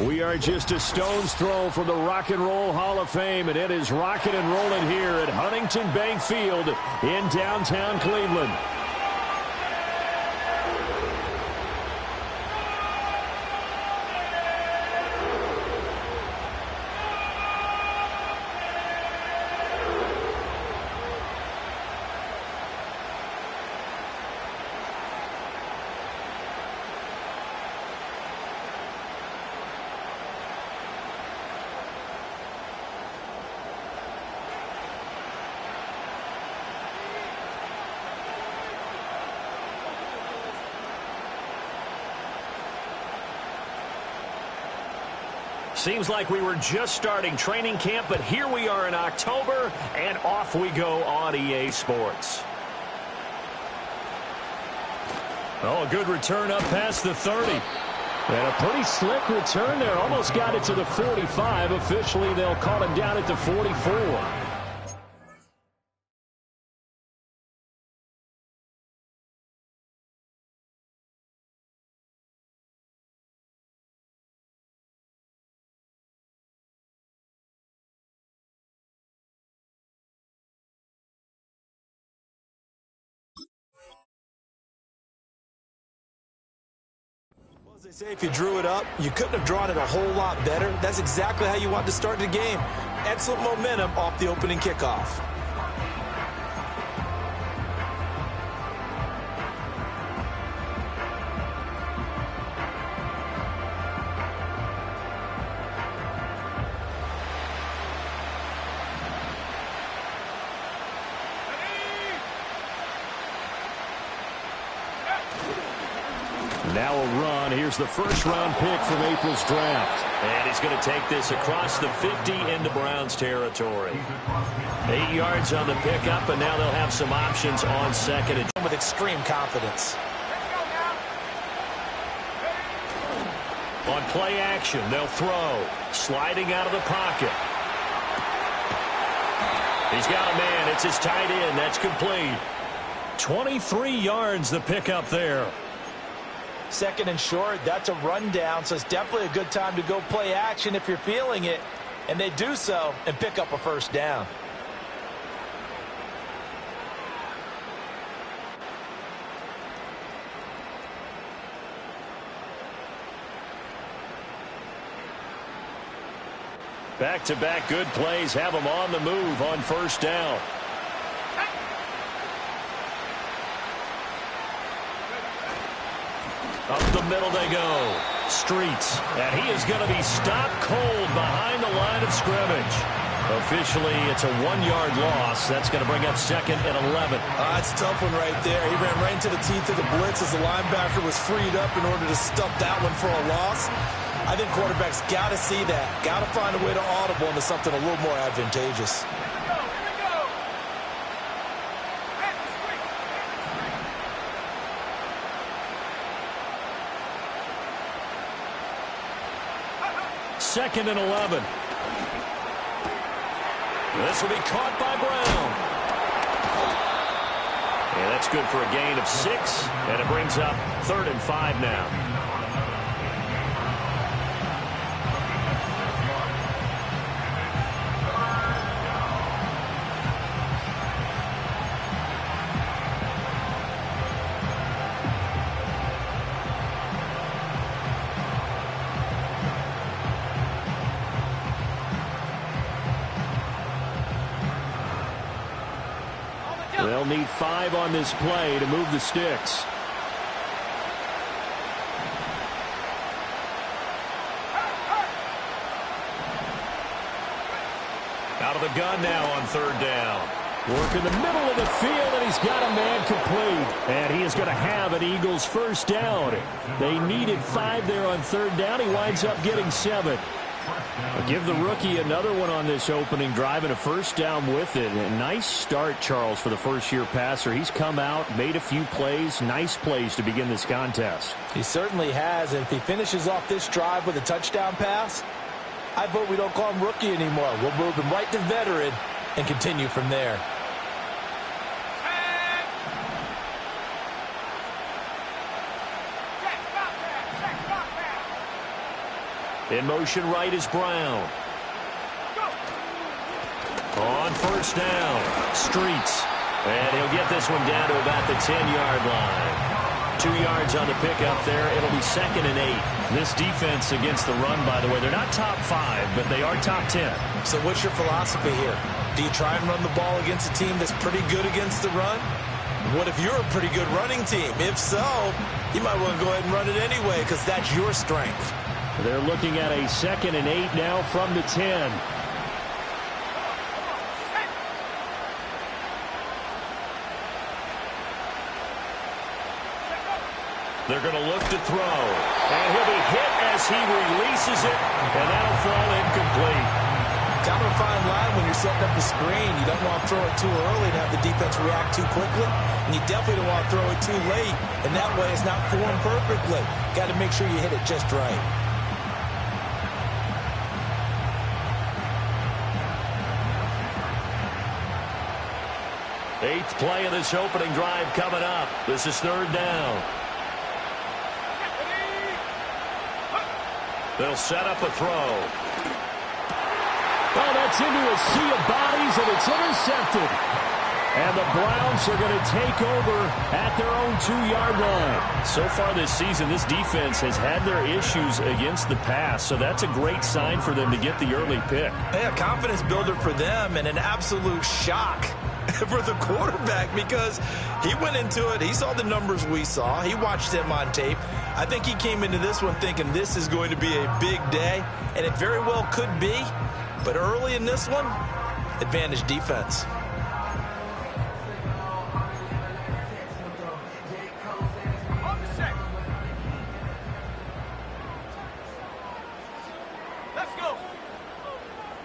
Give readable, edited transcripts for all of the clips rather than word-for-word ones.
We are just a stone's throw from the Rock and Roll Hall of Fame, and it is rocking and rolling here at Huntington Bank Field in downtown Cleveland. Seems like we were just starting training camp, but here we are in October, and off we go on EA Sports. Oh, a good return up past the 30. And a pretty slick return there. Almost got it to the 45. Officially, they'll call him down at the 44. They say if you drew it up, you couldn't have drawn it a whole lot better. That's exactly how you want to start the game. Excellent momentum off the opening kickoff. Now a run. Here's the first-round pick from April's draft. And he's going to take this across the 50 into Browns territory. 8 yards on the pickup, and now they'll have some options on second. With extreme confidence. On play action, they'll throw. Sliding out of the pocket. He's got a man. It's his tight end. That's complete. 23 yards the pickup there. Second and short, that's a rundown, so it's definitely a good time to go play action if you're feeling it. And they do so and pick up a first down. Back-to-back good plays have them on the move on first down. Up the middle they go. Streets. And he is going to be stopped cold behind the line of scrimmage. Officially, it's a 1-yard loss. That's going to bring up second and 11. It's a tough one right there. He ran right into the teeth of the blitz as the linebacker was freed up in order to stuff that one for a loss. I think quarterbacks got to see that. Got to find a way to audible into something a little more advantageous. Second and 11. This will be caught by Brown. Yeah, that's good for a gain of 6, and it brings up 3rd and 5 now. They'll need 5 on this play to move the sticks. Out of the gun now on 3rd down. Work in the middle of the field, and he's got a man complete. And he is going to have an Eagles first down. They needed 5 there on 3rd down. He winds up getting 7. Give the rookie another one on this opening drive and a first down with it. A nice start, Charles, for the first-year passer. He's come out, made a few plays, nice plays to begin this contest. He certainly has, and if he finishes off this drive with a touchdown pass, I vote we don't call him rookie anymore. We'll move him right to veteran and continue from there. In motion right is Brown. On first down, Streets. And he'll get this one down to about the 10-yard line. 2 yards on the pickup there. It'll be 2nd and 8. This defense against the run, by the way, they're not top 5, but they are top 10. So what's your philosophy here? Do you try and run the ball against a team that's pretty good against the run? What if you're a pretty good running team? If so, you might want to go ahead and run it anyway because that's your strength. They're looking at a 2nd and 8 now from the 10. They're going to look to throw. And he'll be hit as he releases it. And that'll fall incomplete. Kind of a fine line when you're setting up the screen. You don't want to throw it too early and have the defense react too quickly. And you definitely don't want to throw it too late. And that way it's not formed perfectly. Got to make sure you hit it just right. Eighth play of this opening drive coming up. This is 3rd down. They'll set up a throw. Oh, that's into a sea of bodies, and it's intercepted. And the Browns are going to take over at their own 2-yard line. So far this season, this defense has had their issues against the pass, so that's a great sign for them to get the early pick. Yeah, confidence builder for them and an absolute shock for the quarterback because he went into it. He saw the numbers we saw. He watched them on tape. I think he came into this one thinking this is going to be a big day, and it very well could be. But early in this one, advantage defense. Let's go.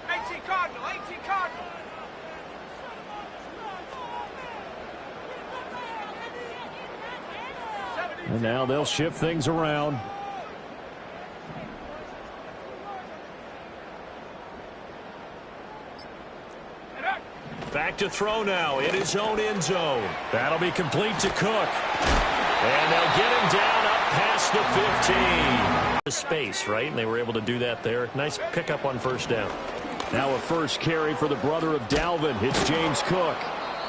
18 Cardinal, 18 Cardinal. And now they'll shift things around. Back to throw now in his own end zone. That'll be complete to Cook. And they'll get him down up past the 15. The space, right? And they were able to do that there. Nice pickup on first down. Now a first carry for the brother of Dalvin. It's James Cook.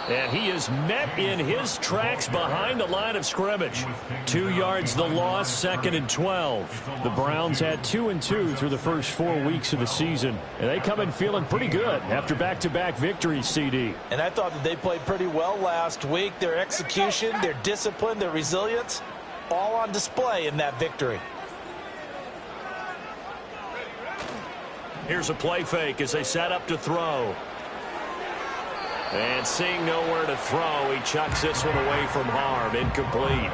And he is met in his tracks behind the line of scrimmage. 2 yards the loss, 2nd and 12. The Browns had 2-2 through the first 4 weeks of the season. And they come in feeling pretty good after back-to-back victories, CD. And I thought that they played pretty well last week. Their execution, their discipline, their resilience, all on display in that victory. Here's a play fake as they set up to throw. And seeing nowhere to throw, he chucks this one away from harm. Incomplete.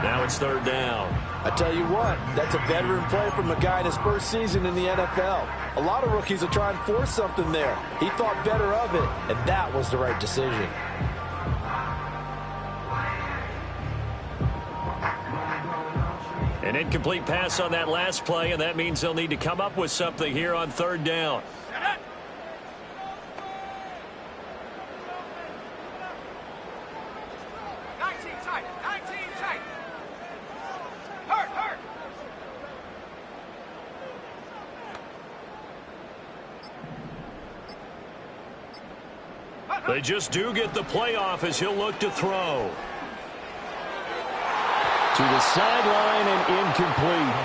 Now it's 3rd down. I tell you what, that's a veteran play from a guy in his first season in the NFL. A lot of rookies will try and force something there. He thought better of it, and that was the right decision. An incomplete pass on that last play, and that means they'll need to come up with something here on 3rd down. 19 tight, 19 tight. Hurt. They just do get the playoff as he'll look to throw. To the sideline and incomplete.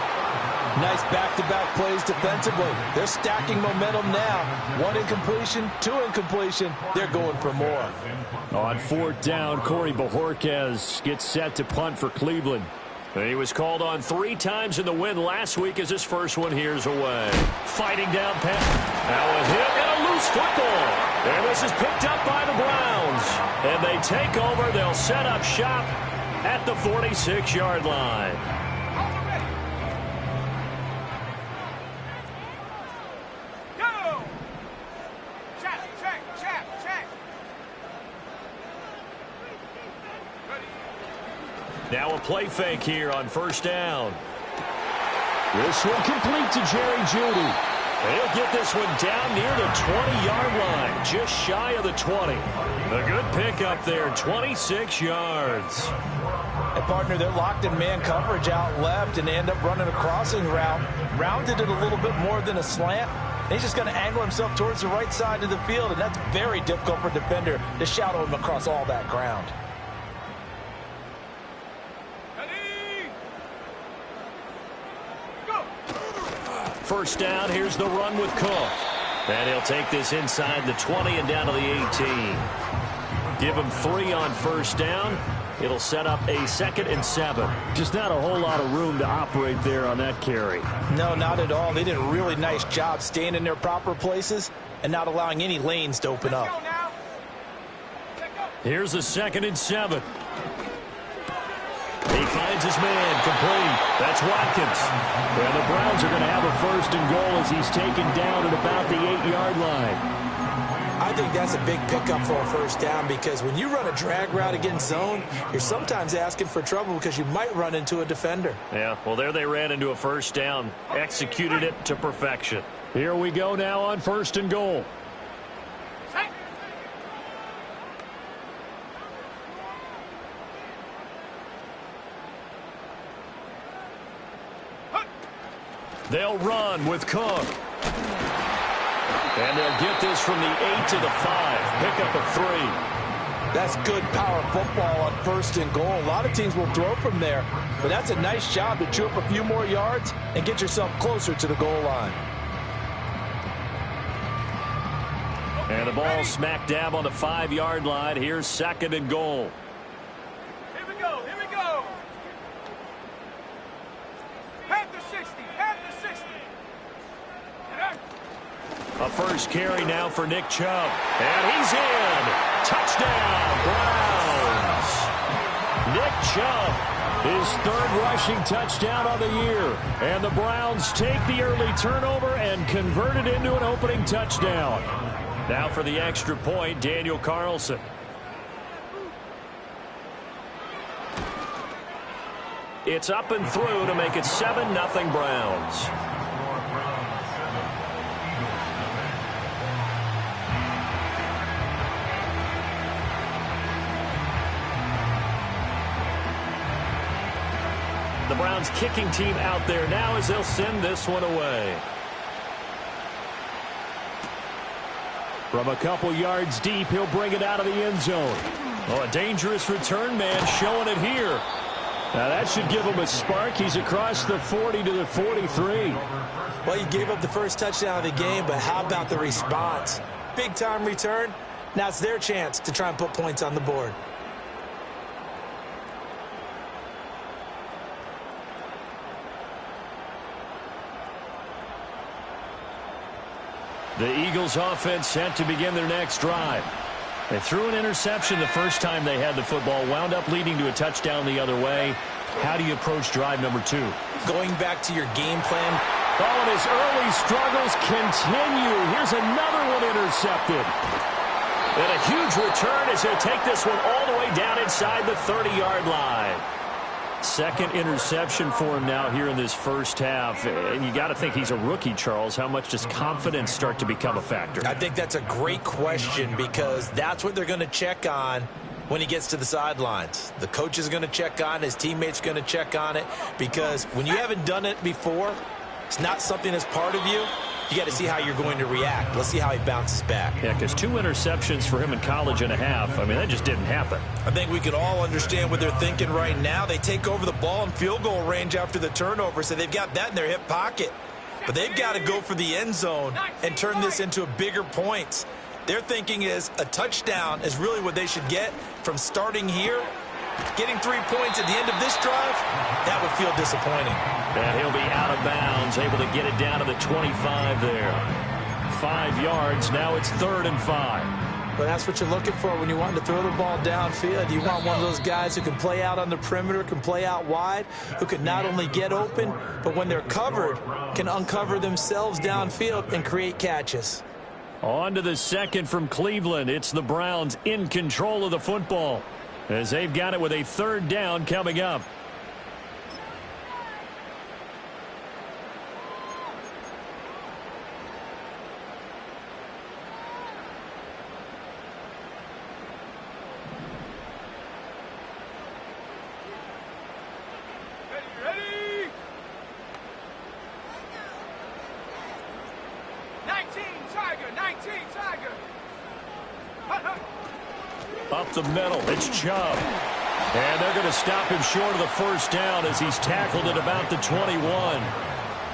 Nice back-to-back plays defensively. They're stacking momentum now. 1 incompletion, 2 incompletion. They're going for more. On 4th down, Corey Bojorquez gets set to punt for Cleveland. And he was called on 3 times in the win last week as his first one here's away. Fighting down pass. Now a hit and a loose football. And this is picked up by the Browns. And they take over. They'll set up shop at the 46-yard line. Go! Check. Now a play fake here on 1st down. This one complete to Jerry Jeudy. He'll get this one down near the 20-yard line. just shy of the 20. A good pickup there, 26 yards. And partner, they're locked in man coverage out left, and they end up running a crossing route. Rounded it a little bit more than a slant. And he's just going to angle himself towards the right side of the field, and that's very difficult for a defender to shadow him across all that ground. Ready? Go! First down, here's the run with Cook. And he'll take this inside the 20 and down to the 18. Give him 3 on first down. It'll set up a 2nd and 7. Just not a whole lot of room to operate there on that carry. No, not at all. They did a really nice job staying in their proper places and not allowing any lanes to open Let's up. go now. Here's a 2nd and 7. He finds his man complete. That's Watkins. And the Browns are going to have a 1st and goal as he's taken down at about the 8-yard line. I think that's a big pickup for a first down, because when you run a drag route against zone, you're sometimes asking for trouble because you might run into a defender. Yeah, well, there they ran into a first down. Executed it to perfection. Here we go now on 1st and goal. Set. They'll run with Cook. And they'll get this from the 8 to the 5. Pick up a 3. That's good power football on 1st and goal. A lot of teams will throw from there, but that's a nice job to chew up a few more yards and get yourself closer to the goal line. And the ball smack dab on the 5-yard line. Here's 2nd and goal. Here we go. Here we go. Half the 60. Half the 60. A first carry now for Nick Chubb. And he's in. Touchdown, Browns. Nick Chubb, his 3rd rushing touchdown of the year. And the Browns take the early turnover and convert it into an opening touchdown. Now for the extra point, Daniel Carlson. It's up and through to make it 7-0 Browns. The Browns kicking team out there now as they'll send this one away. From a couple yards deep, he'll bring it out of the end zone. Oh, a dangerous return man showing it here. Now that should give him a spark. He's across the 40 to the 43. Well, you gave up the first touchdown of the game, but how about the response? Big-time return. Now it's their chance to try and put points on the board. The Eagles offense set to begin their next drive. They threw an interception the first time they had the football, wound up leading to a touchdown the other way. How do you approach drive number 2? Going back to your game plan. Oh, and his early struggles continue. Here's another one intercepted. And a huge return as he'll take this one all the way down inside the 30-yard line. 2nd interception for him now here in this first half. And you got to think he's a rookie, Charles. How much does confidence start to become a factor? I think that's a great question, because that's what they're going to check on when he gets to the sidelines. The coach is going to check on it. His teammates are going to check on it, because when you haven't done it before, it's not something that's part of you. You got to see how you're going to react. Let's see how he bounces back. Yeah, because 2 interceptions for him in college and a half. I mean, that just didn't happen. I think we can all understand what they're thinking right now. They take over the ball in field goal range after the turnover, so they've got that in their hip pocket. But they've got to go for the end zone and turn this into a bigger points. Their thinking is a touchdown is really what they should get from starting here. Getting 3 points at the end of this drive, that would feel disappointing. And he'll be out of bounds, able to get it down to the 25 there. 5 yards, now it's 3rd and 5. But that's what you're looking for when you want to throw the ball downfield. You want one of those guys who can play out on the perimeter, can play out wide, who can not only get open, but when they're covered, can uncover themselves downfield and create catches. On to the 2nd from Cleveland. It's the Browns in control of the football, as they've got it with a 3rd down coming up. 18, Tiger. Up the middle, it's Chubb. And they're going to stop him short of the first down as he's tackled at about the 21.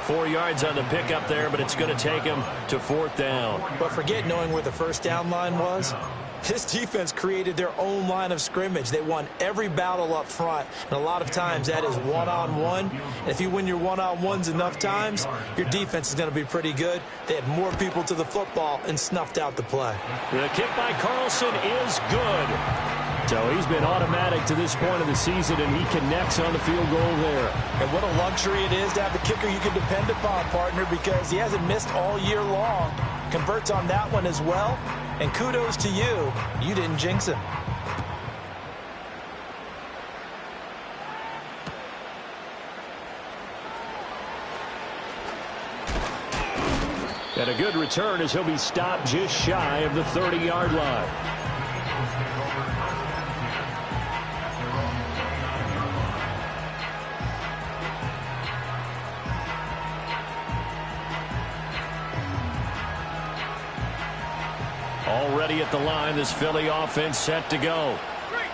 4 yards on the pickup there, but it's going to take him to 4th down. But forget knowing where the first down line was. This defense created their own line of scrimmage. They won every battle up front, and a lot of times that is one-on-one. And if you win your one-on-ones enough times, your defense is going to be pretty good. They had more people to the football and snuffed out the play. The kick by Carlson is good. So he's been automatic to this point of the season, and he connects on the field goal there. And what a luxury it is to have a kicker you can depend upon, partner, because he hasn't missed all year long. Converts on that one as well. And kudos to you. You didn't jinx him. And a good return as he'll be stopped just shy of the 30-yard line. Already at the line, this Philly offense set to go.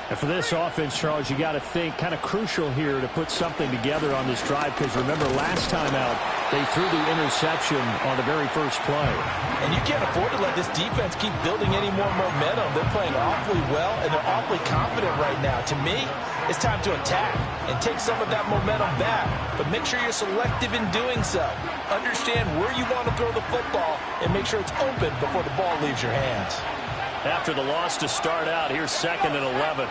And for this offense, Charles, you got to think kind of crucial here to put something together on this drive, because remember last time out they threw the interception on the very first play. And you can't afford to let this defense keep building any more momentum. They're playing awfully well, and they're awfully confident right now. To me, it's time to attack and take some of that momentum back, but make sure you're selective in doing so. Understand where you want to throw the football and make sure it's open before the ball leaves your hands. After the loss to start out, here's 2nd and 11.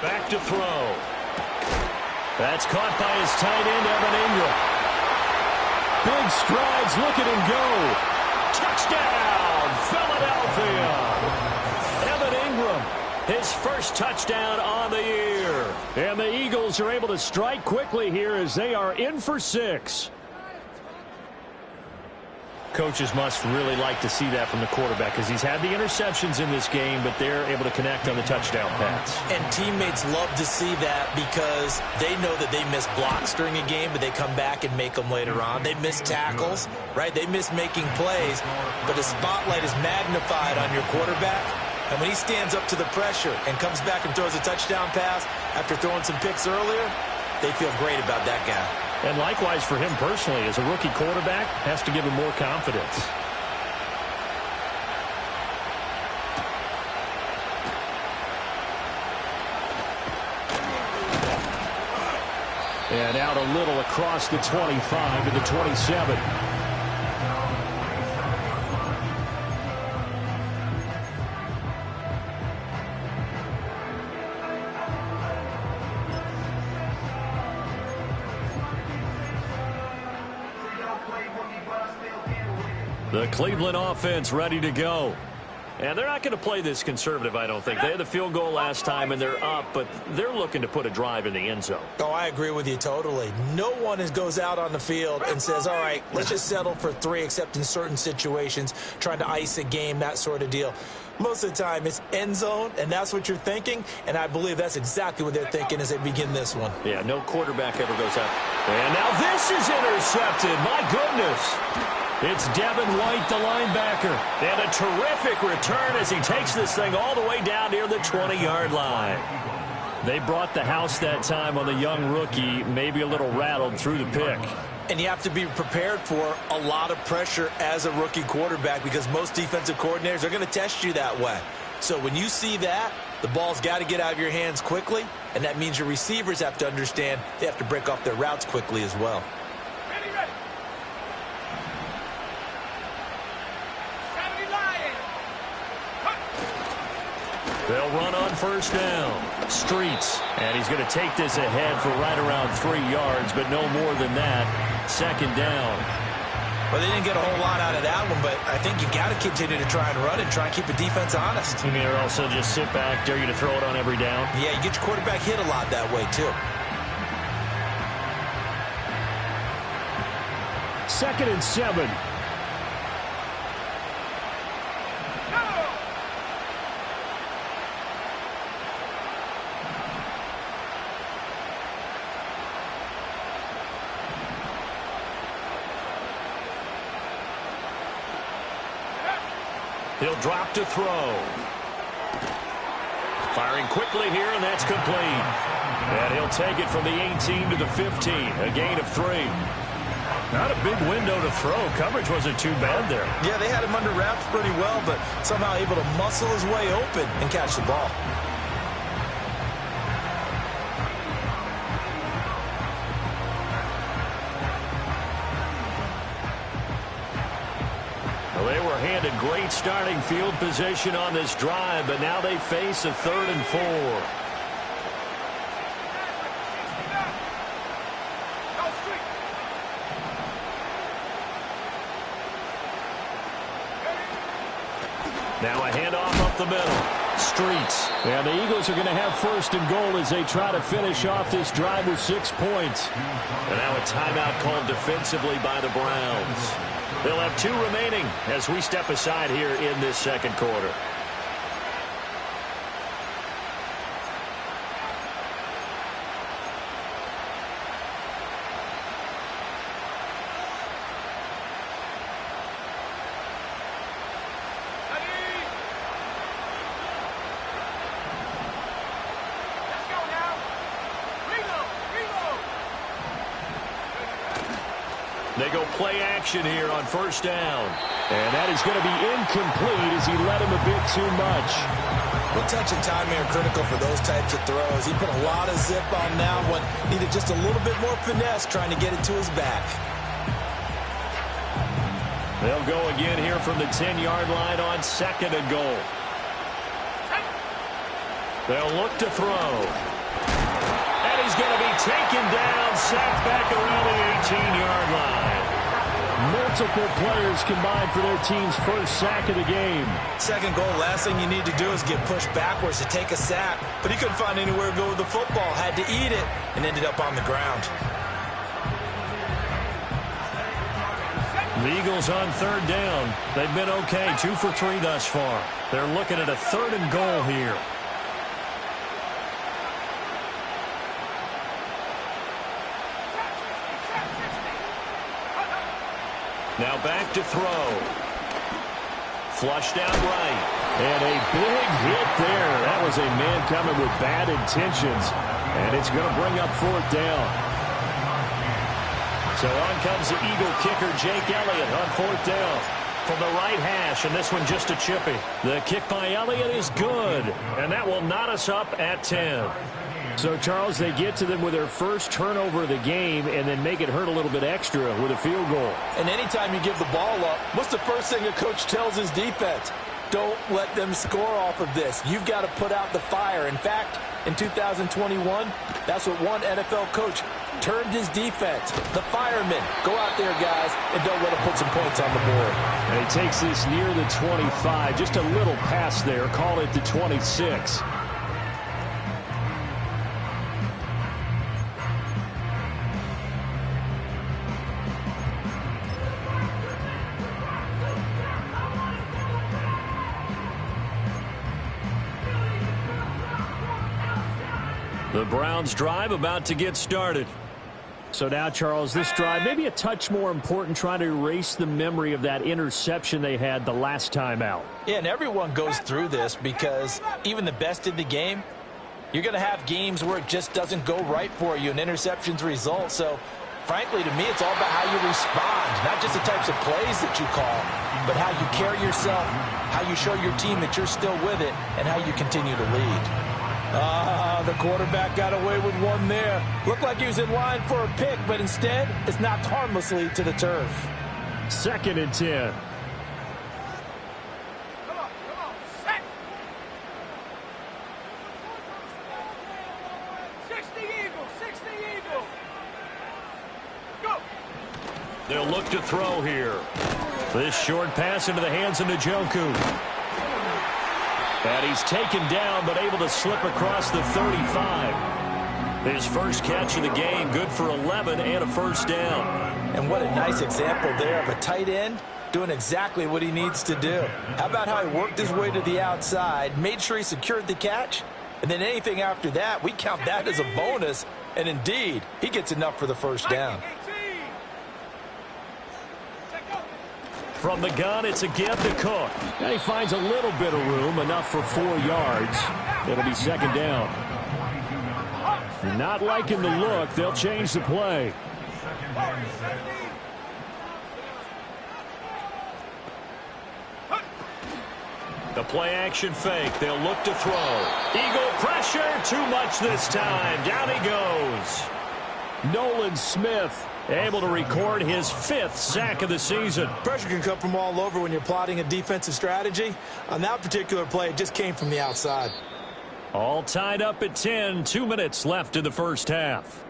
Back to throw. That's caught by his tight end, Evan Ingram. Big strides, look at him go. Touchdown, Philadelphia. Evan Ingram, his first touchdown on the year. And the Eagles are able to strike quickly here as they are in for 6. Coaches must really like to see that from the quarterback, because he's had the interceptions in this game, but they're able to connect on the touchdown pass. And teammates love to see that, because they know that they miss blocks during a game, but they come back and make them later on. They miss tackles, right? They miss making plays, but the spotlight is magnified on your quarterback. And when he stands up to the pressure and comes back and throws a touchdown pass after throwing some picks earlier, they feel great about that guy. And likewise for him personally, as a rookie quarterback, has to give him more confidence. And out a little across the 25 to the 27. The Cleveland offense ready to go. And they're not going to play this conservative, I don't think. They had the field goal last time, and they're up, but they're looking to put a drive in the end zone. Oh, I agree with you totally. No one goes out on the field and says, all right, let's just settle for 3, except in certain situations, trying to ice a game, that sort of deal. Most of the time, it's end zone, and that's what you're thinking, and I believe that's exactly what they're thinking as they begin this one. Yeah, no quarterback ever goes out. And now this is intercepted. My goodness. It's Devin White, the linebacker. And a terrific return as he takes this thing all the way down near the 20-yard line. They brought the house that time on the young rookie, maybe a little rattled through the pick. And you have to be prepared for a lot of pressure as a rookie quarterback, because most defensive coordinators are going to test you that way. So when you see that, the ball's got to get out of your hands quickly, and that means your receivers have to understand they have to break off their routes quickly as well. They'll run on first down. Streets. And he's going to take this ahead for right around 3 yards, but no more than that. 2nd down. Well, they didn't get a whole lot out of that one, but I think you got to continue to try and run and try and keep the defense honest. You mean also just sit back, dare you to throw it on every down? Yeah, you get your quarterback hit a lot that way, too. 2nd and 7. He'll drop to throw. Firing quickly here, and that's complete. And he'll take it from the 18 to the 15. A gain of 3. Not a big window to throw. Coverage wasn't too bad there. Yeah, they had him under wraps pretty well, but somehow able to muscle his way open and catch the ball. Well, they were handed great starting field position on this drive, but now they face a 3rd and 4. Now a handoff up the middle. Streets. And the Eagles are going to have 1st and goal as they try to finish off this drive with 6 points. And now a timeout called defensively by the Browns. They'll have 2 remaining as we step aside here in this 2nd quarter. They go play action here on 1st down. And that is going to be incomplete as he led him a bit too much. Well, touch and timing are critical for those types of throws. He put a lot of zip on that one. Needed just a little bit more finesse trying to get it to his back. They'll go again here from the 10-yard line on 2nd and goal. They'll look to throw. And he's going to be taken down, sacked back around the 18-yard line. Multiple players combined for their team's 1st sack of the game. 2nd goal, last thing you need to do is get pushed backwards to take a sack. But he couldn't find anywhere to go with the football. Had to eat it and ended up on the ground. The Eagles on 3rd down. They've been okay, 2 for 3 thus far. They're looking at a 3rd and goal here. Now back to throw. Flushed out right. And a big hit there. That was a man coming with bad intentions. And it's going to bring up 4th down. So on comes the Eagle kicker, Jake Elliott, on 4th down. From the right hash, and this one just a chippy. The kick by Elliott is good. And that will knot us up at 10. So, Charles, they get to them with their 1st turnover of the game and then make it hurt a little bit extra with a field goal. And anytime you give the ball up, what's the first thing a coach tells his defense? Don't let them score off of this. You've got to put out the fire. In fact, in 2021, that's what one NFL coach termed his defense. The firemen. Go out there, guys, and don't let them put some points on the board. And he takes this near the 25. Just a little pass there. Call it the 26. The Browns drive about to get started. So now, Charles, this drive maybe a touch more important, trying to erase the memory of that interception they had the last time out. Yeah, and everyone goes through this because even the best in the game, you're going to have games where it just doesn't go right for you and interceptions result. So, frankly, to me, it's all about how you respond, not just the types of plays that you call, but how you carry yourself, how you show your team that you're still with it, and how you continue to lead. The quarterback got away with one there. Looked like he was in line for a pick, but instead, it's knocked harmlessly to the turf. 2nd and 10. Come on, set. 60 Eagles. Go. They'll look to throw here. This short pass into the hands of Njoku. And he's taken down, but able to slip across the 35. His 1st catch of the game, good for 11 and a 1st down. And what a nice example there of a tight end doing exactly what he needs to do. How about how he worked his way to the outside, made sure he secured the catch, and then anything after that, we count that as a bonus. And indeed, he gets enough for the 1st down. From the gun, it's a give to Cook. And he finds a little bit of room, enough for 4 yards. It'll be second down. Not liking the look. They'll change the play. The play action fake. They'll look to throw. Eagle pressure. Too much this time. Down he goes. Nolan Smith able to record his 5th sack of the season. Pressure can come from all over when you're plotting a defensive strategy. On that particular play, it just came from the outside. All tied up at 10. 2 minutes left in the first half.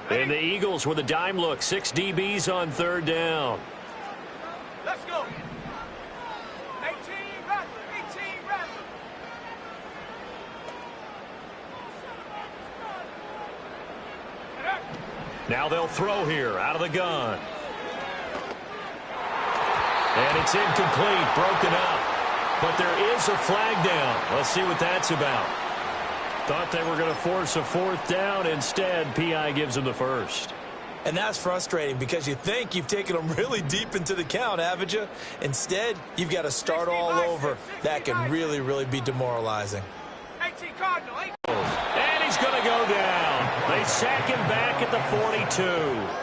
And the Eagles with a dime look. 6 DBs on third down. Let's go. 18 Rattler. 18 Rattler. Now they'll throw here out of the gun. And it's incomplete. Broken up. But there is a flag down. Let's see what that's about. Thought they were going to force a 4th down. Instead, P.I. gives them the first. And that's frustrating because you think you've taken them really deep into the count, haven't you? Instead, you've got to start all over. That can really, really be demoralizing. 18 Cardinal. And he's going to go down. They sack him back at the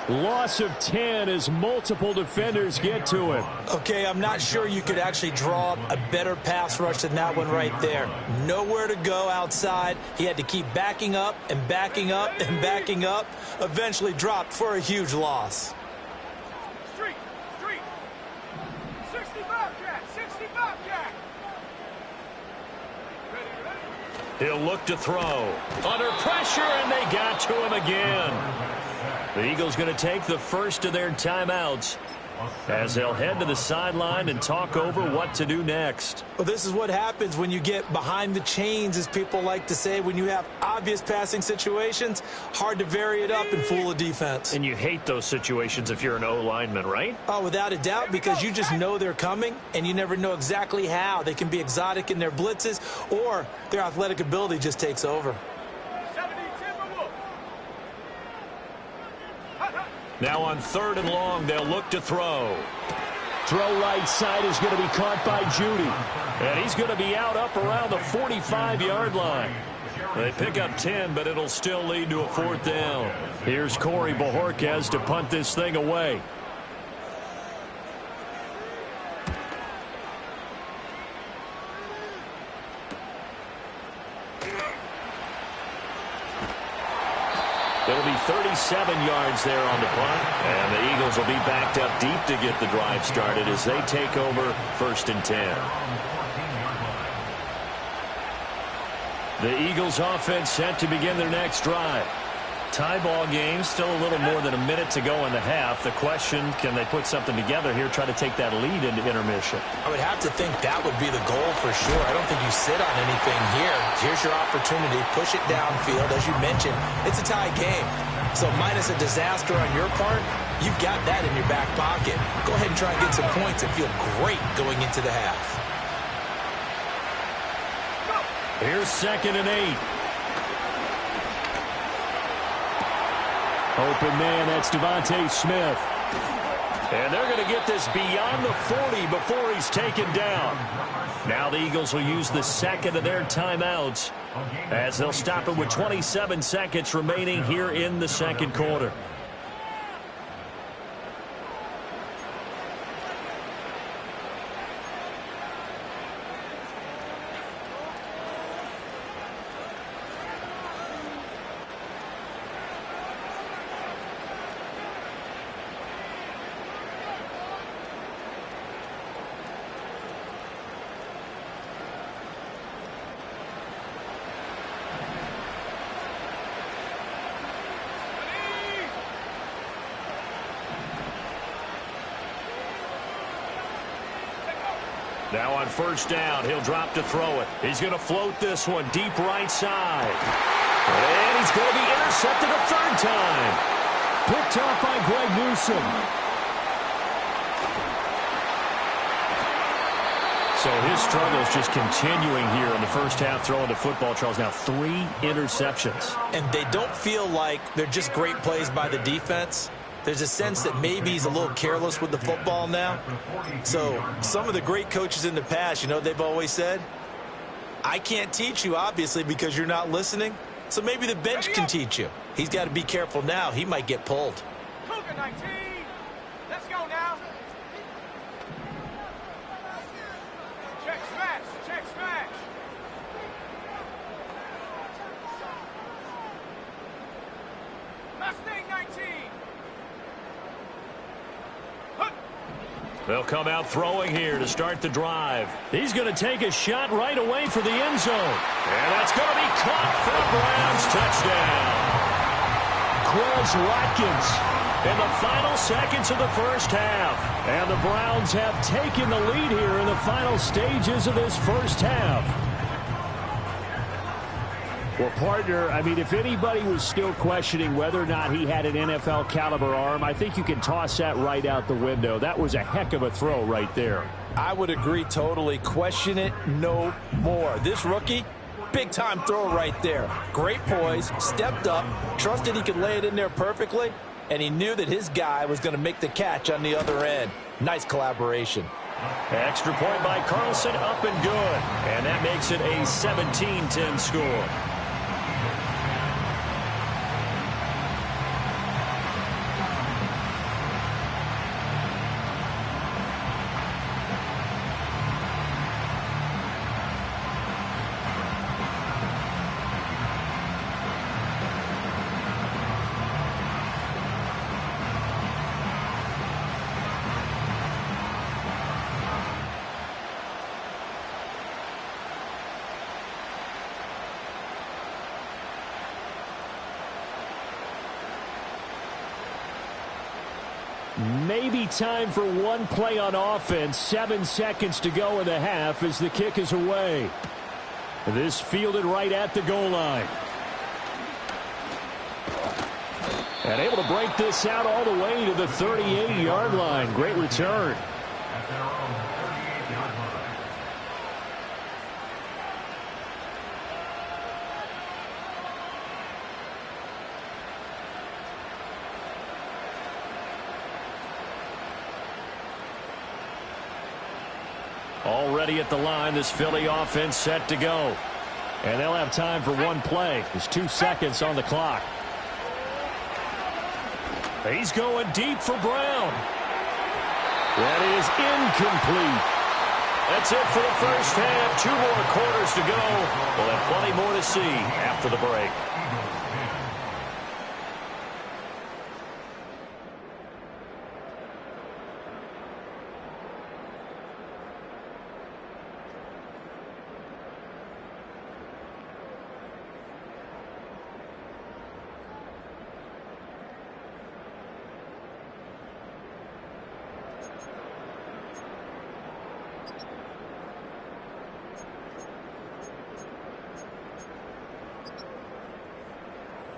42. Loss of 10 as multiple defenders get to him. Okay, I'm not sure you could actually draw a better pass rush than that one right there. Nowhere to go outside. He had to keep backing up and backing up and backing up. Eventually dropped for a huge loss. Street. 60 Bobcat. 60 Bobcat. He'll look to throw. Under pressure, and they got to him again. The Eagles going to take the first of their timeouts as they'll head to the sideline and talk over what to do next. Well, this is what happens when you get behind the chains, as people like to say. When you have obvious passing situations, hard to vary it up and fool a defense. And you hate those situations if you're an O-lineman, right? Oh, without a doubt, because you just know they're coming, and you never know exactly how. They can be exotic in their blitzes, or their athletic ability just takes over. 70 Timberwolves. Now on 3rd and long, they'll look to throw. Throw right side is going to be caught by Judy. And he's going to be out up around the 45-yard line. They pick up 10, but it'll still lead to a 4th down. Here's Corey Bojorquez to punt this thing away. It'll be 37 yards there on the punt. And the Eagles will be backed up deep to get the drive started as they take over 1st and 10. The Eagles offense set to begin their next drive. Tie ball game, still a little more than a minute to go in the half. The question, can they put something together here, try to take that lead into intermission? I would have to think that would be the goal for sure. I don't think you sit on anything here. Here's your opportunity. Push it downfield. As you mentioned, it's a tie game. So minus a disaster on your part, you've got that in your back pocket. Go ahead and try and get some points and feel great going into the half. Here's 2nd and 8. Open man, that's Devontae Smith. And they're going to get this beyond the 40 before he's taken down. Now the Eagles will use the 2nd of their timeouts as they'll stop it with 27 seconds remaining here in the 2nd quarter. Now on 1st down, he'll drop to throw it. He's going to float this one deep right side. And he's going to be intercepted a 3rd time. Picked off by Greg Newsome. So his struggle is just continuing here in the first half throwing the football. Charles, now 3 interceptions. And they don't feel like they're just great plays by the defense. There's a sense that maybe he's a little careless with the football now. So some of the great coaches in the past, you know, they've always said, I can't teach you, obviously, because you're not listening. So maybe the bench can teach you. He's got to be careful now. He might get pulled. Cougar 19. Let's go now. Check smash. Check smash. Mustang 19. They'll come out throwing here to start the drive. He's going to take a shot right away for the end zone. And that's going to be caught for the Browns. Touchdown. Quez Watkins in the final seconds of the first half. And the Browns have taken the lead here in the final stages of this first half. Well, partner, I mean, if anybody was still questioning whether or not he had an NFL caliber arm, I think you can toss that right out the window. That was a heck of a throw right there. I would agree totally. Question it no more. This rookie, big-time throw right there. Great poise, stepped up, trusted he could lay it in there perfectly, and he knew that his guy was going to make the catch on the other end. Nice collaboration. Extra point by Carlson, up and good. And that makes it a 17-10 score. Maybe time for one play on offense. 7 seconds to go in the half as the kick is away. This fielded right at the goal line. And able to break this out all the way to the 38-yard line. Great return. Already at the line, this Philly offense set to go. And they'll have time for one play. There's 2 seconds on the clock. He's going deep for Brown. That is incomplete. That's it for the first half. 2 more quarters to go. We'll have plenty more to see after the break.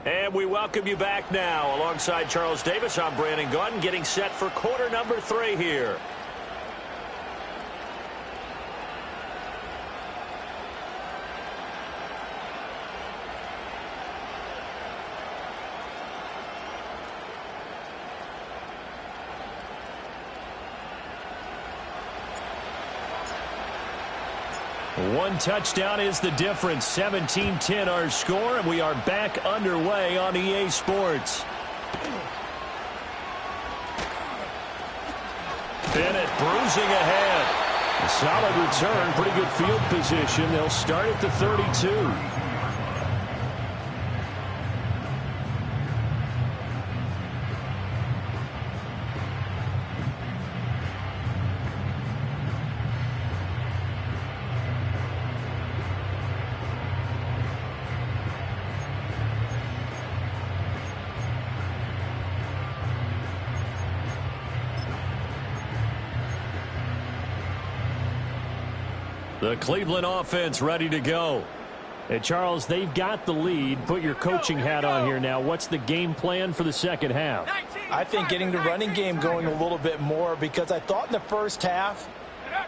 And we welcome you back now. Alongside Charles Davis, I'm Brandon Gaudin, getting set for quarter number 3 here. One touchdown is the difference. 17-10 our score, and we are back underway on EA Sports. Bennett bruising ahead. A solid return, pretty good field position. They'll start at the 32. The Cleveland offense ready to go. And Charles, they've got the lead. Put your coaching hat on here now. What's the game plan for the second half? I think getting the running game going a little bit more, because I thought in the first half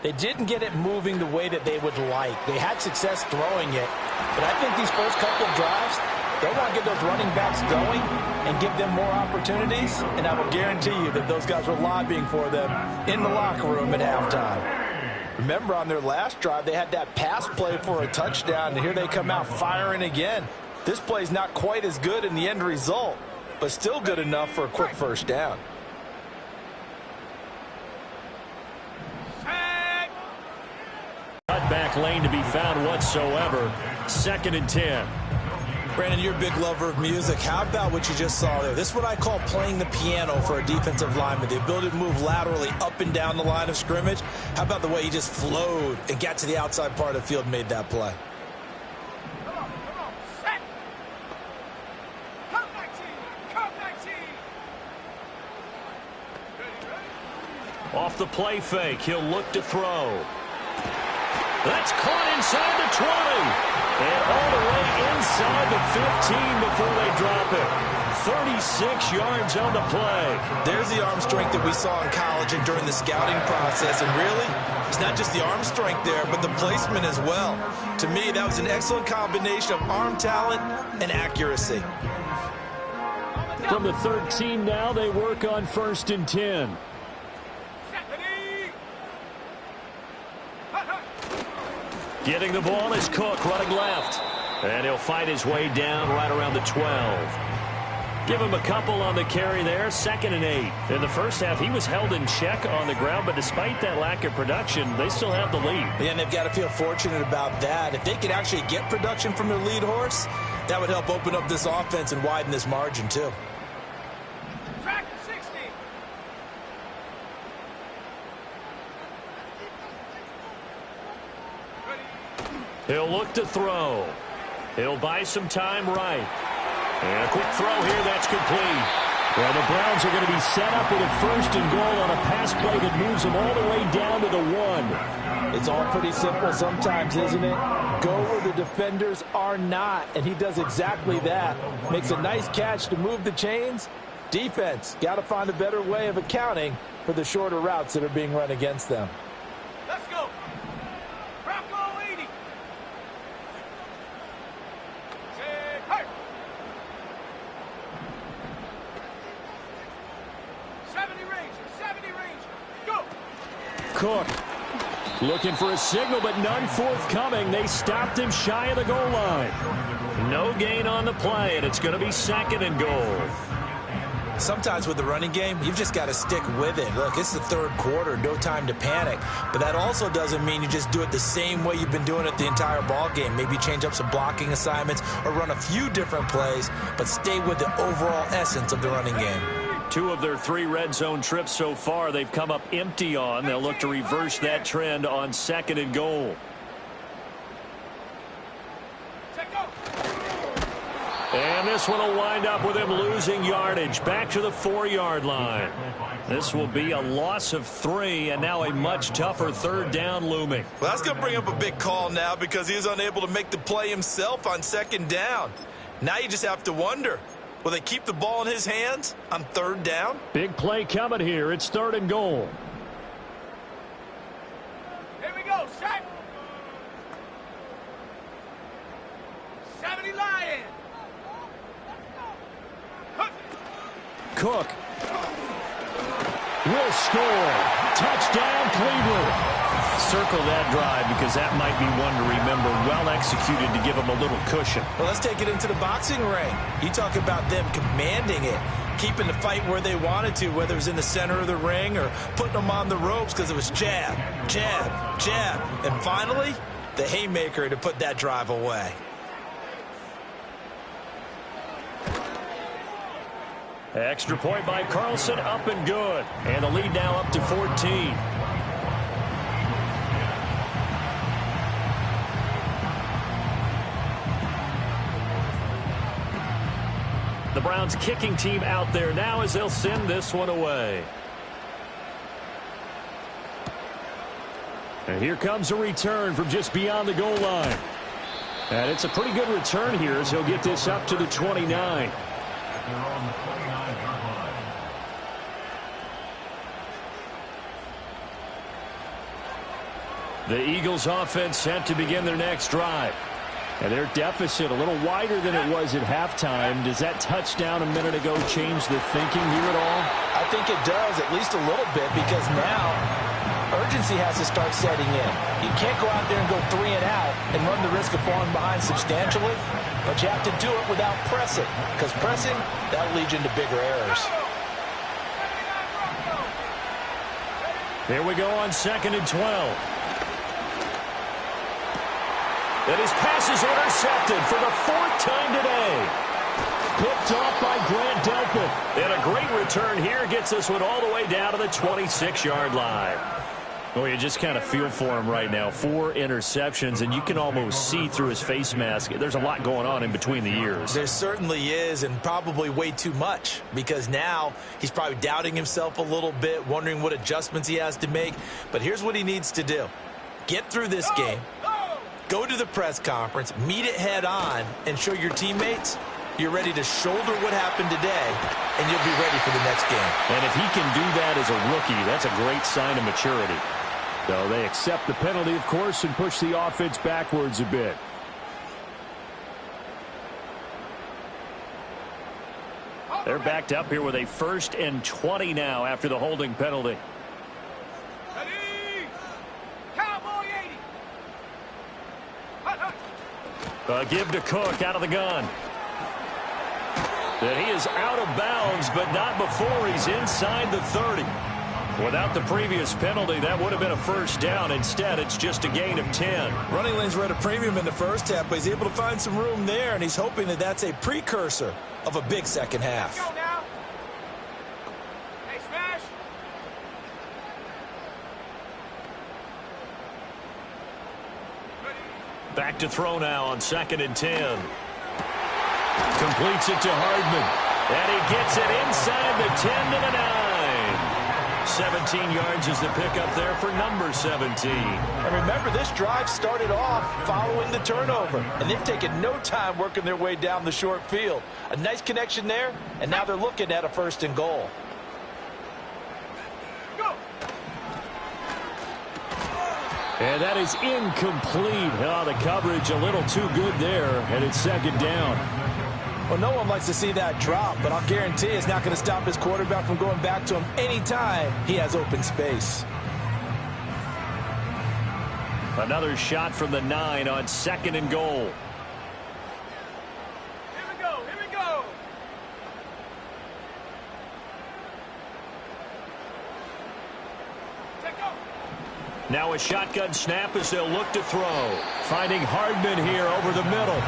They didn't get it moving the way that they would like. They had success throwing it, but I think these first couple of drives, they want to get those running backs going and give them more opportunities, and I will guarantee you that those guys were lobbying for them in the locker room at halftime. Remember, on their last drive, they had that pass play for a touchdown, and here they come out firing again. This play's not quite as good in the end result, but still good enough for a quick first down. Back lane to be found whatsoever. 2nd and 10. Brandon, you're a big lover of music. How about what you just saw there? This is what I call playing the piano for a defensive lineman. The ability to move laterally up and down the line of scrimmage. How about the way he just flowed and got to the outside part of the field and made that play? Come on, set. Come 19. Off the play fake, he'll look to throw. That's caught inside the 20. And all the way inside the 15 before they drop it. 36 yards on the play. There's the arm strength that we saw in college and during the scouting process. And really, it's not just the arm strength there, but the placement as well. To me, that was an excellent combination of arm talent and accuracy. From the 13 now, they work on 1st and 10. Getting the ball is Cook running left. And he'll fight his way down right around the 12. Give him a couple on the carry there. 2nd and 8. In the first half, he was held in check on the ground, but despite that lack of production, they still have the lead. And they've got to feel fortunate about that. If they could actually get production from their lead horse, that would help open up this offense and widen this margin too. Track 60. He'll look to throw. He'll buy some time right. And a quick throw here, that's complete. Well, the Browns are going to be set up with a 1st and goal on a pass play that moves them all the way down to the 1. It's all pretty simple sometimes, isn't it? Go where the defenders are not, and he does exactly that. Makes a nice catch to move the chains. Defense, got to find a better way of accounting for the shorter routes that are being run against them. Let's go. Bronco 80. Hey. 70 Ranger. Go. Cook looking for a signal, but none forthcoming. They stopped him shy of the goal line. No gain on the play, and it's going to be 2nd and goal. Sometimes with the running game, you've just got to stick with it. Look, it's the 3rd quarter, no time to panic. But that also doesn't mean you just do it the same way you've been doing it the entire ball game. Maybe change up some blocking assignments or run a few different plays, but stay with the overall essence of the running game. 2 of their 3 red zone trips so far, they've come up empty on. They'll look to reverse that trend on 2nd and goal. And this one will wind up with him losing yardage back to the 4-yard line. This will be a loss of 3, and now a much tougher 3rd down looming. Well, that's going to bring up a big call now because he is unable to make the play himself on 2nd down. Now you just have to wonder, will they keep the ball in his hands on 3rd down? Big play coming here. It's 3rd and goal. Here we go, set. 70 Lions. Cook will score. Touchdown, Cleveland. Circle that drive because that might be one to remember. Well executed to give them a little cushion. Well, let's take it into the boxing ring. You talk about them commanding it, keeping the fight where they wanted to, whether it was in the center of the ring or putting them on the ropes because it was jab, jab, jab. And finally, the haymaker to put that drive away. Extra point by Carlson, up and good. And the lead now up to 14. The Browns kicking team out there now as they'll send this one away. And here comes a return from just beyond the goal line. And it's a pretty good return here as he'll get this up to the 29. The Eagles offense set to begin their next drive. And their deficit a little wider than it was at halftime. Does that touchdown a minute ago change the thinking here at all? I think it does, at least a little bit, because now urgency has to start setting in. You can't go out there and go 3 and out and run the risk of falling behind substantially, but you have to do it without pressing, because pressing, that'll lead you into bigger errors. Here we go on 2nd and 12. And his pass is intercepted for the 4th time today. Picked off by Grant Delpit. And a great return here gets this one all the way down to the 26-yard line. Well, you just kind of feel for him right now. 4 interceptions, and you can almost see through his face mask. There's a lot going on in between the ears. There certainly is, and probably way too much, because now he's probably doubting himself a little bit, wondering what adjustments he has to make. But here's what he needs to do. Get through this game. Go to the press conference, meet it head on, and show your teammates you're ready to shoulder what happened today, and you'll be ready for the next game. And if he can do that as a rookie, that's a great sign of maturity. So they accept the penalty, of course, and push the offense backwards a bit. They're backed up here with a 1st and 20 now after the holding penalty. Give to Cook out of the gun. And he is out of bounds, but not before he's inside the 30. Without the previous penalty, that would have been a 1st down. Instead, it's just a gain of 10. Running lanes were at a premium in the first half, but he's able to find some room there, and he's hoping that that's a precursor of a big second half. Go now. Hey, smash. Back to throw now on 2nd and 10. Completes it to Hardman. And he gets it inside the 10 to the 9. 17 yards is the pickup there for number 17. And remember, this drive started off following the turnover, and they've taken no time working their way down the short field. A nice connection there, and now they're looking at a 1st and goal. And that is incomplete. Oh, the coverage a little too good there, and it's 2nd down. Well, no one likes to see that drop, but I'll guarantee it's not going to stop his quarterback from going back to him anytime he has open space. Another shot from the 9 on 2nd and goal. Here we go. Here we go. Take off. Now a shotgun snap as they'll look to throw. Finding Hardman here over the middle.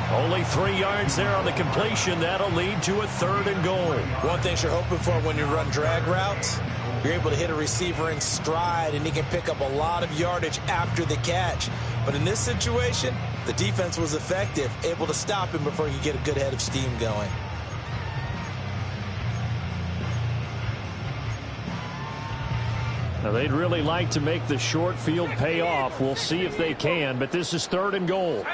Only 3 yards there on the completion. That'll lead to a 3rd and goal. One thing you're hoping for when you run drag routes, you're able to hit a receiver in stride, and he can pick up a lot of yardage after the catch. But in this situation, the defense was effective, able to stop him before he could get a good head of steam going. Now they'd really like to make the short field pay off. We'll see if they can, but this is 3rd and goal.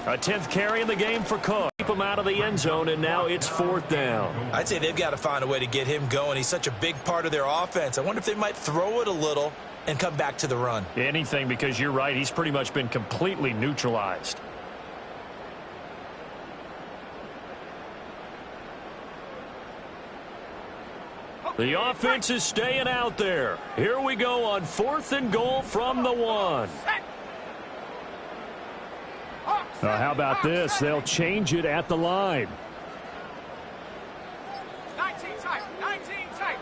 A 10th carry in the game for Cook. Keep him out of the end zone, and now it's 4th down. I'd say they've got to find a way to get him going. He's such a big part of their offense. I wonder if they might throw it a little and come back to the run. Anything, because you're right. He's pretty much been completely neutralized. The offense is staying out there. Here we go on 4th and goal from the 1. How about this? They'll change it at the line. 19 tight. 19 tight.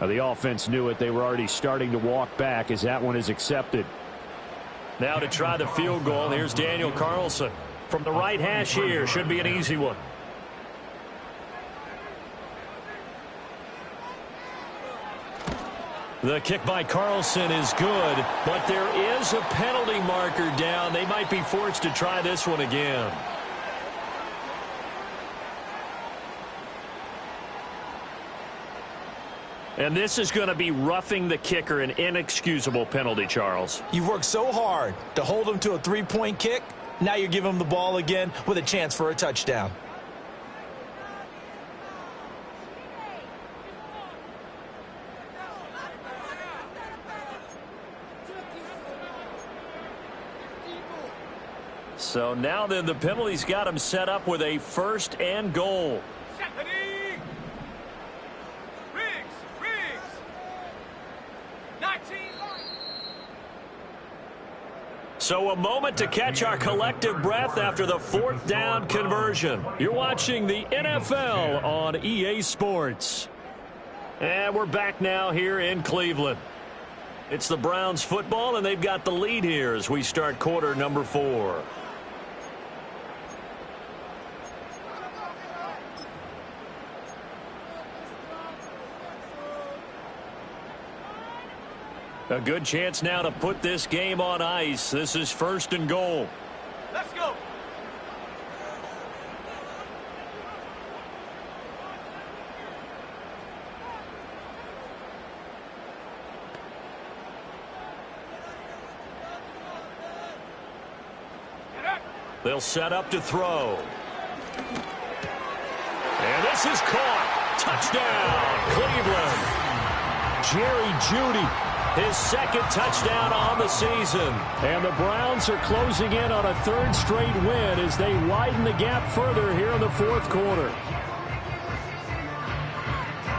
The offense knew it. They were already starting to walk back as that one is accepted. Now to try the field goal, here's Daniel Carlson. From the right hash here, should be an easy one. The kick by Carlson is good, but there is a penalty marker down. They might be forced to try this one again. And this is going to be roughing the kicker, an inexcusable penalty, Charles. You've worked so hard to hold him to a three-point kick. Now you're giving him the ball again with a chance for a touchdown. So now then the penalty's got him set up with a 1st and goal. Riggs. 19. So a moment to catch our collective breath after the 4th down conversion. You're watching the NFL on EA Sports. And we're back now here in Cleveland. It's the Browns football, and they've got the lead here as we start quarter number 4. A good chance now to put this game on ice. This is 1st and goal. Let's go. They'll set up to throw. And this is caught. Touchdown, Cleveland. Jerry Jeudy, his 2nd touchdown on the season. And the Browns are closing in on a 3rd straight win as they widen the gap further here in the 4th quarter.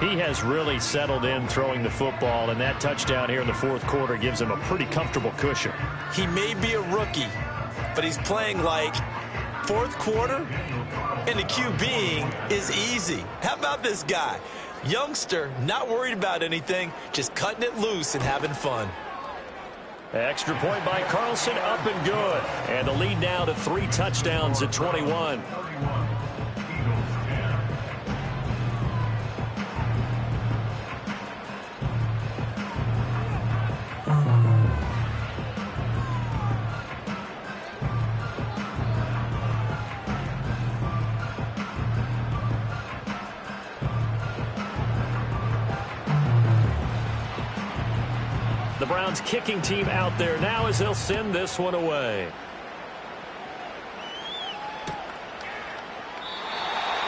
He has really settled in throwing the football, and that touchdown here in the 4th quarter gives him a pretty comfortable cushion. He may be a rookie, but he's playing like 4th quarter, and the QBing is easy. How about this guy? Youngster, not worried about anything, just cutting it loose and having fun. Extra point by Carlson, up and good. And the lead now to 3 touchdowns at 21. The Browns kicking team out there now as they'll send this one away.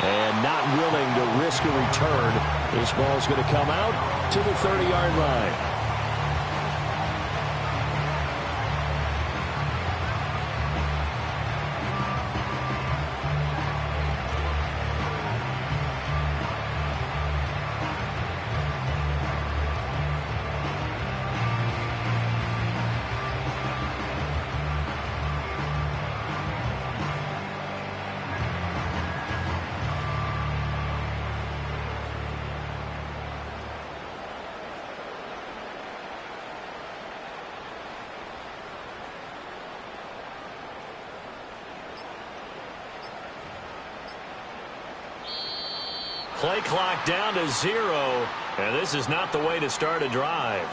And not willing to risk a return. This ball's going to come out to the 30-yard line. Play clock down to 0, and this is not the way to start a drive.